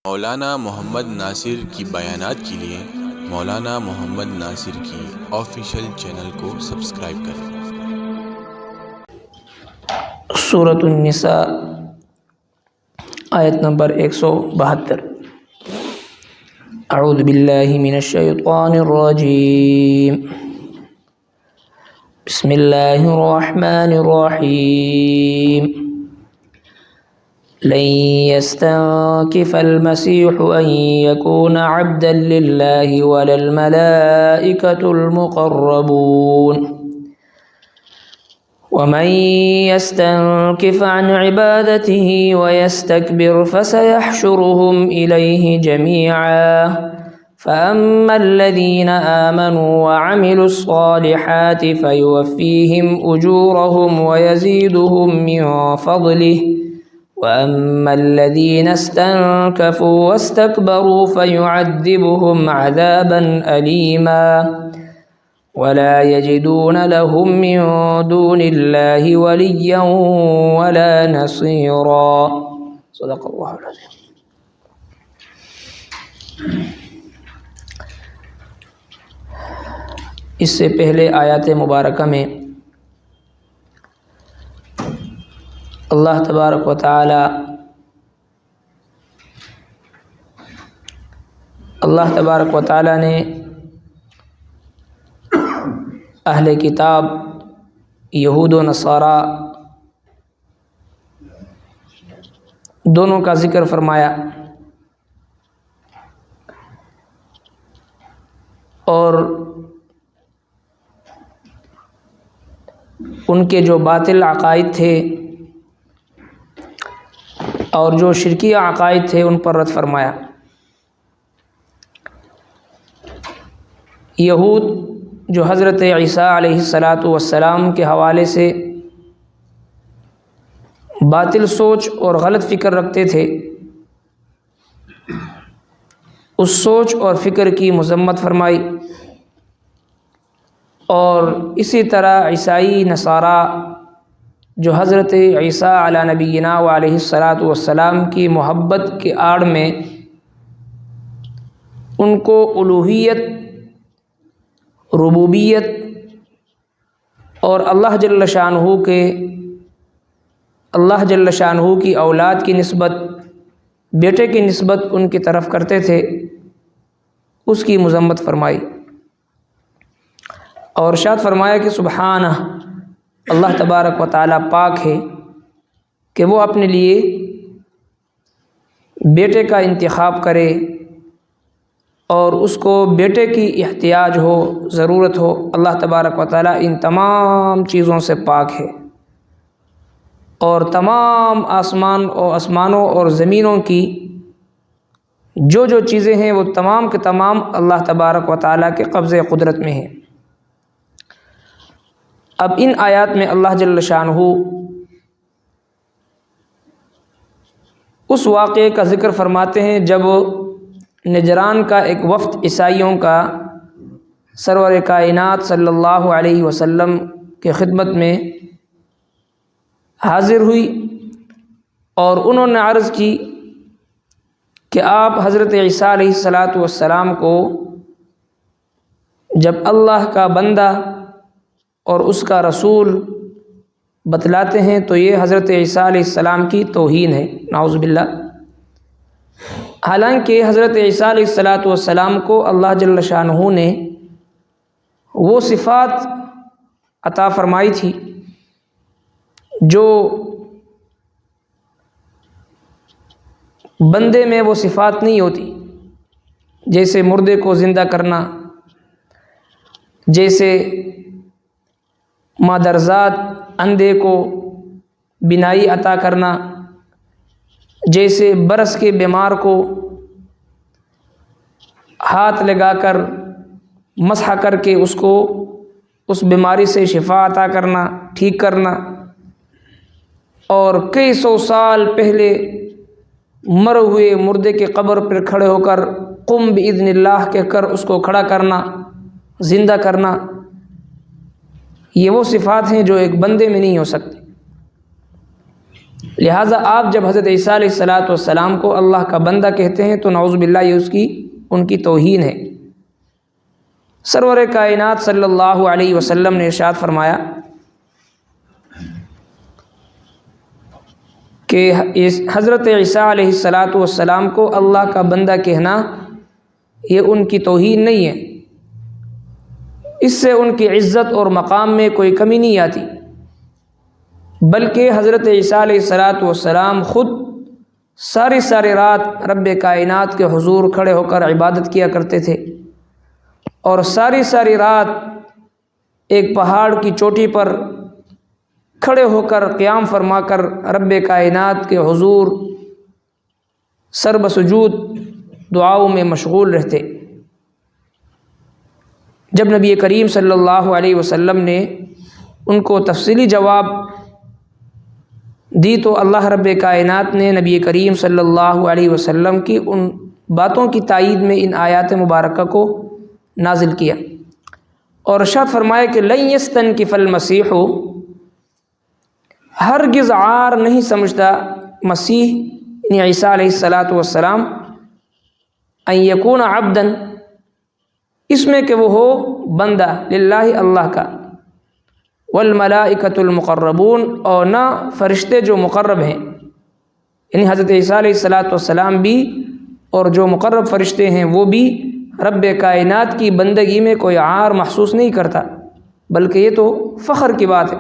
مولانا محمد ناصر کی بیانات کے لیے مولانا محمد ناصر کی آفیشیل چینل کو سبسکرائب کریں۔ سورۃ النساء آیت نمبر 172۔ اعوذ باللہ من الشیطان الرجیم، بسم اللہ الرحمن الرحیم۔ لن يستنكف المسيح أن يكون عبدا لله ولا الملائكة المقربون ومن يستنكف عن عبادته ويستكبر فسيحشرهم إليه جميعا فأما الذين آمنوا وعملوا الصالحات فيوفيهم أجورهم ويزيدهم من فضله وأما الذين استنكفوا واستكبروا فيعذبهم عذابا أليما ولا يجدون لهم من دون الله وليا ولا نصيرا۔ صدق اللہ العظیم۔ اس سے پہلے آیات مبارکہ میں اللہ تبارک و تعالی نے اہل کتاب یہود و نصارہ دونوں کا ذکر فرمایا، اور ان کے جو باطل عقائد تھے اور جو شرکی عقائد تھے ان پر رد فرمایا۔ یہود جو حضرت عیسیٰ علیہ السلام کے حوالے سے باطل سوچ اور غلط فکر رکھتے تھے، اس سوچ اور فکر کی مذمت فرمائی، اور اسی طرح عیسائی نصارہ جو حضرت عیسیٰ علی نبینا و علیہ السلام کی محبت کے آڑ میں ان کو الوہیت، ربوبیت اور اللہ جل شانہ کی اولاد کی نسبت، بیٹے کی نسبت ان کی طرف کرتے تھے، اس کی مذمت فرمائی، اور ارشاد فرمایا کہ سبحانہ، اللہ تبارک و تعالی پاک ہے کہ وہ اپنے لیے بیٹے کا انتخاب کرے اور اس کو بیٹے کی احتیاج ہو، ضرورت ہو۔ اللہ تبارک و تعالی ان تمام چیزوں سے پاک ہے، اور تمام آسمانوں اور زمینوں کی جو چیزیں ہیں وہ تمام کے تمام اللہ تبارک و تعالی کے قبضے قدرت میں ہیں۔ اب ان آیات میں اللہ جل شانہ اس واقعے کا ذکر فرماتے ہیں جب نجران کا ایک وفد عیسائیوں کا سرور کائنات صلی اللہ علیہ وسلم کے خدمت میں حاضر ہوئی، اور انہوں نے عرض کی کہ آپ حضرت عیسیٰ علیہ السلام کو جب اللہ کا بندہ اور اس کا رسول بتلاتے ہیں تو یہ حضرت عیسیٰ علیہ السلام کی توہین ہے، نعوذ باللہ۔ حالانکہ حضرت عیسیٰ علیہ السلام کو اللہ جل شانہ نے وہ صفات عطا فرمائی تھی جو بندے میں وہ صفات نہیں ہوتی، جیسے مردے کو زندہ کرنا، جیسے مادرزاد اندھے کو بینائی عطا کرنا، جیسے برس کے بیمار کو ہاتھ لگا کر مسح کر کے اس کو اس بیماری سے شفا عطا کرنا، ٹھیک کرنا، اور کئی سو سال پہلے مر ہوئے مردے کے قبر پر کھڑے ہو کر قم باذن اللہ کہہ کر اس کو کھڑا کرنا، زندہ کرنا، یہ وہ صفات ہیں جو ایک بندے میں نہیں ہو سکتی۔ لہٰذا آپ جب حضرت عیسیٰ علیہ السلام کو اللہ کا بندہ کہتے ہیں تو نعوذ باللہ یہ ان کی توہین ہے۔ سرور کائنات صلی اللہ علیہ وسلم نے ارشاد فرمایا کہ حضرت عیسیٰ علیہ السلام کو اللہ کا بندہ کہنا یہ ان کی توہین نہیں ہے، اس سے ان کی عزت اور مقام میں کوئی کمی نہیں آتی، بلکہ حضرت عیسیٰ علیہ السلام خود ساری رات رب کائنات کے حضور کھڑے ہو کر عبادت کیا کرتے تھے، اور ساری رات ایک پہاڑ کی چوٹی پر کھڑے ہو کر قیام فرما کر رب کائنات کے حضور سر بسجود دعاؤں میں مشغول رہتے۔ جب نبی کریم صلی اللہ علیہ وسلم نے ان کو تفصیلی جواب دی تو اللہ رب کائنات نے نبی کریم صلی اللہ علیہ وسلم کی ان باتوں کی تائید میں ان آیات مبارکہ کو نازل کیا، اور ارشاد فرمایا کہ لن یستنکف المسیح، ہرگز عار نہیں سمجھتا مسیح یعنی عیسیٰ علیہ السلام ان یکون عبدا، اس میں کہ وہ ہو بندہ للہ اللہ کا، والملائکۃ المقربون، اور نہ فرشتے جو مقرب ہیں، یعنی حضرت عیسیٰ علیہ السلام بھی اور جو مقرب فرشتے ہیں وہ بھی رب کائنات کی بندگی میں کوئی عار محسوس نہیں کرتا، بلکہ یہ تو فخر کی بات ہے۔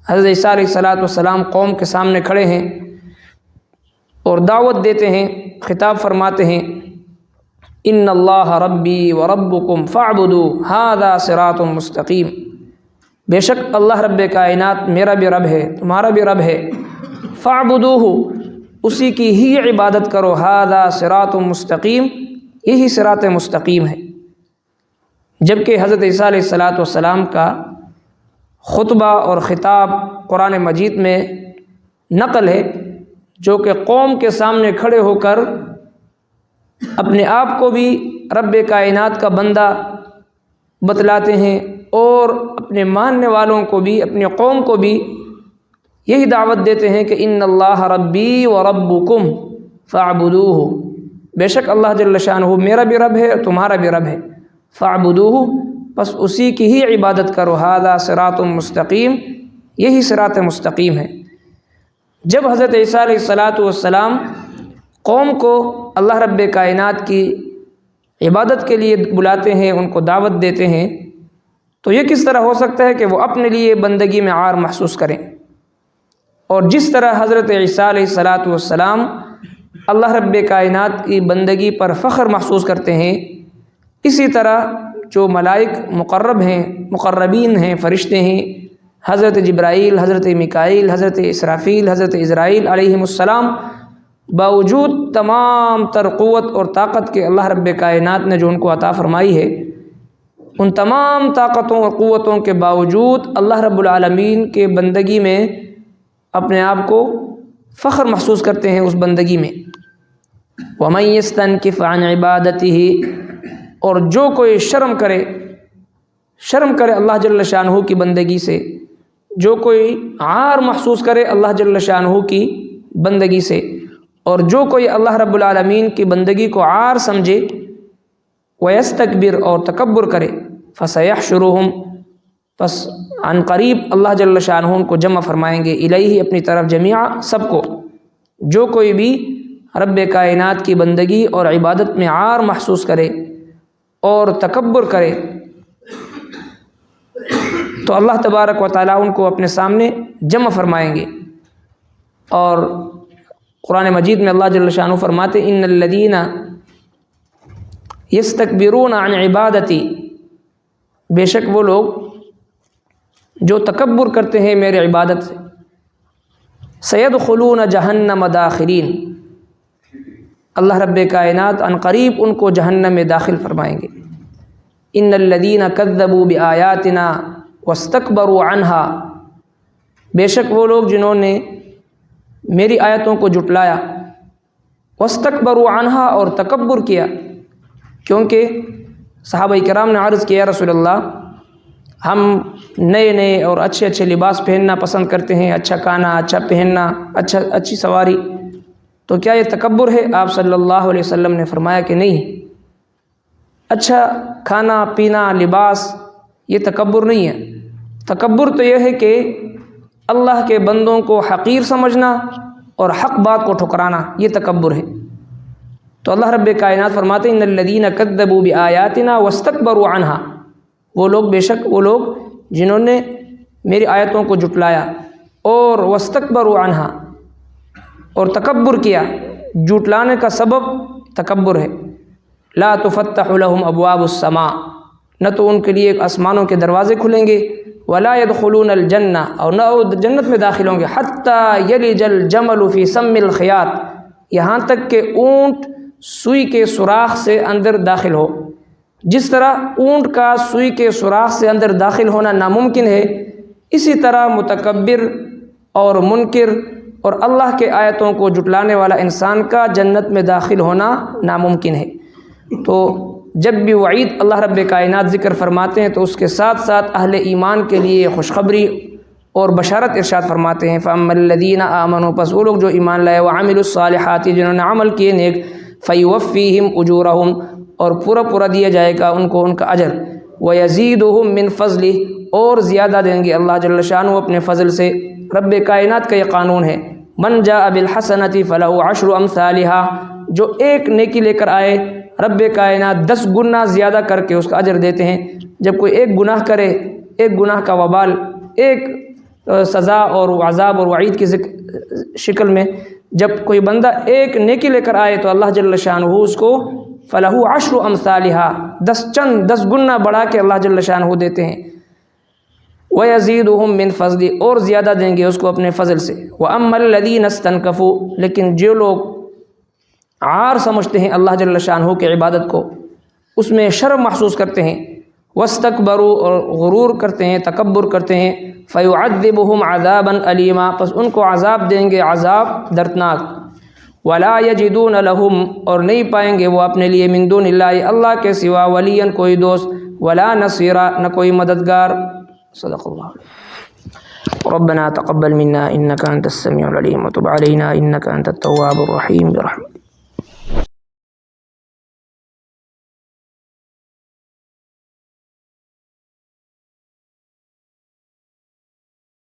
حضرت عیسیٰ علیہ السلام قوم کے سامنے کھڑے ہیں اور دعوت دیتے ہیں، خطاب فرماتے ہیں ان اللہ ربی وربکم فاعبدوا ھذا صراط مستقیم، بے شک اللہ رب کائنات میرا بھی رب ہے تمہارا بھی رب ہے، فاعبدوہ اسی کی ہی عبادت کرو، ھذا صراط مستقیم یہی صراط مستقیم ہے۔ جبکہ حضرت عیسیٰ علیہ السلام کا خطبہ اور خطاب قرآن مجید میں نقل ہے، جو کہ قوم کے سامنے کھڑے ہو کر اپنے آپ کو بھی رب کائنات کا بندہ بتلاتے ہیں، اور اپنے ماننے والوں کو بھی، اپنی قوم کو بھی یہی دعوت دیتے ہیں کہ ان اللہ ربی وربکم فاعبدوہ، بے شک اللہ جل شانہ میرا بھی رب ہے اور تمہارا بھی رب ہے، فاعبدوہ بس اسی کی ہی عبادت کرو، ھذا صراط مستقیم یہی صراط مستقیم ہے۔ جب حضرت عیسیٰ علیہ السلام قوم کو اللہ رب کائنات کی عبادت کے لیے بلاتے ہیں، ان کو دعوت دیتے ہیں، تو یہ کس طرح ہو سکتا ہے کہ وہ اپنے لیے بندگی میں عار محسوس کریں؟ اور جس طرح حضرت عیسیٰ علیہ السلام اللہ رب کائنات کی بندگی پر فخر محسوس کرتے ہیں، اسی طرح جو ملائک مقرب ہیں، مقربین ہیں، فرشتے ہیں، حضرت جبرائیل، حضرت میکائیل، حضرت اسرافیل، حضرت عزرائیل علیہم السلام، باوجود تمام تر قوت اور طاقت کے اللہ رب کائنات نے جو ان کو عطا فرمائی ہے، ان تمام طاقتوں اور قوتوں کے باوجود اللہ رب العالمین کے بندگی میں اپنے آپ کو فخر محسوس کرتے ہیں اس بندگی میں۔ وَمَن يَسْتَنْكِفْ عَنْ عِبَادَتِهِ، اور جو کوئی شرم کرے اللہ جل شانہ کی بندگی سے، جو کوئی عار محسوس کرے اللہ جل شانہ کی بندگی سے، اور جو کوئی اللہ رب العالمین کی بندگی کو عار سمجھے، وَيَسْتَكْبِرْ اور تکبر کرے، فَسَيَحْشُرُهُمْ پس عن قریب اللہ جل شانہ ان کو جمع فرمائیں گے، الیہ اپنی طرف، جمیعا سب کو۔ جو کوئی بھی رب کائنات کی بندگی اور عبادت میں عار محسوس کرے اور تکبر کرے تو اللہ تبارک و تعالیٰ ان کو اپنے سامنے جمع فرمائیں گے۔ اور قرآن مجید میں اللہ جل شانہ فرماتے ان الذین یستکبرون عن عبادتی، بے شک وہ لوگ جو تکبر کرتے ہیں میرے عبادت سے، سیدخلون جہنم داخرین، اللہ رب کائنات عن قریب ان کو جہنم میں داخل فرمائیں گے۔ ان الذین کذبوا بآیاتنا واستکبروا عنہا، بے شک وہ لوگ جنہوں نے میری آیتوں کو جھٹلایا، واستکبروا عنہا اور تکبر کیا، کیونکہ صحابہ کرام نے عرض کیا رسول اللہ ہم نئے نئے اور اچھے اچھے لباس پہننا پسند کرتے ہیں، اچھا کھانا، اچھا پہننا، اچھی سواری، تو کیا یہ تکبر ہے؟ آپ صلی اللہ علیہ وسلم نے فرمایا کہ نہیں، اچھا کھانا پینا لباس یہ تکبر نہیں ہے۔ تکبر تو یہ ہے کہ اللہ کے بندوں کو حقیر سمجھنا اور حق بات کو ٹھکرانا، یہ تکبر ہے۔ تو اللہ رب کائنات فرماتے ہیں ان الذین کذبوا بآیاتنا واستکبروا عنہا، وہ لوگ بے شک وہ لوگ جنہوں نے میری آیتوں کو جھٹلایا اور واستکبروا عنہا اور تکبر کیا، جھٹلانے کا سبب تکبر ہے۔ لا تفتح لهم ابواب السماء، نہ تو ان کے لیے آسمانوں کے دروازے کھلیں گے، ولا يدخلون الجنہ، اور نہ وہ جنت میں داخل ہوں گے، حتی یلج الجمل فی سم الخیاط، یہاں تک کہ اونٹ سوئی کے سوراخ سے اندر داخل ہو۔ جس طرح اونٹ کا سوئی کے سوراخ سے اندر داخل ہونا ناممکن ہے، اسی طرح متکبر اور منکر اور اللہ کے آیتوں کو جھٹلانے والا انسان کا جنت میں داخل ہونا ناممکن ہے۔ تو جب بھی وعید اللہ رب کائنات ذکر فرماتے ہیں تو اس کے ساتھ ساتھ اہل ایمان کے لیے خوشخبری اور بشارت ارشاد فرماتے ہیں۔ فَأَمَّا الَّذِينَ آمَنُوا، پس وہ لوگ جو ایمان لائے، وَعَمِلُوا الصَّالِحَاتِ، جنہوں نے عمل کیے نیک، فَيُوَفِّيهِمْ أُجُورَهُمْ، اور پورا پورا دیا جائے گا ان کو ان کا اجر، وَيَزِيدُهُمْ مِنْ فَضْلِهِ، اور زیادہ دیں گے اللہ جل شانہ اپنے فضل سے۔ رب کائنات کا یہ قانون ہے، مَنْ جَاءَ بِالْحَسَنَةِ فَلَهُ عَشْرُ أَمْثَالِهَا، جو ایک نیکی لے کر آئے رب کائنات 10 گنا زیادہ کر کے اس کا اجر دیتے ہیں۔ جب کوئی ایک گناہ کرے، ایک گناہ کا وبال، ایک سزا اور عذاب اور وعید کی شکل میں جب کوئی بندہ ایک نیکی لے کر آئے تو اللہ جل شانہ اس کو فَلَهُ عَشْرُ أَمْثَالِهَا، 10 گنا بڑھا کے اللہ جل شانہ دیتے ہیں۔ وَيَزِيدُهُمْ مِنْ فَضْلِ، اور زیادہ دیں گے اس کو اپنے فضل سے۔ وَأَمَّا الَّذِينَ اسْتَنْكَفُوا، لیکن جو لوگ عار سمجھتے ہیں اللہ جل شانہ کی عبادت کو، اس میں شرم محسوس کرتے ہیں، واستکبروا، اور غرور کرتے ہیں، تکبر کرتے ہیں، فَيُعَذِّبُهُمْ عَذَابًا أَلِيمًا، پس ان کو عذاب دیں گے، عذاب دردناک۔ وَلَا يَجِدُونَ لَهُمْ، اور نہیں پائیں گے وہ اپنے لیے، من دون اللہ، اللہ کے سوا، ولیًا، کوئی دوست، ولا نصیرا، نہ کوئی مددگار۔ صدق اللہ۔ ربنا تقبل منا انك انت السميع العليم وتب علينا انك انت التواب الرحيم برحمتك۔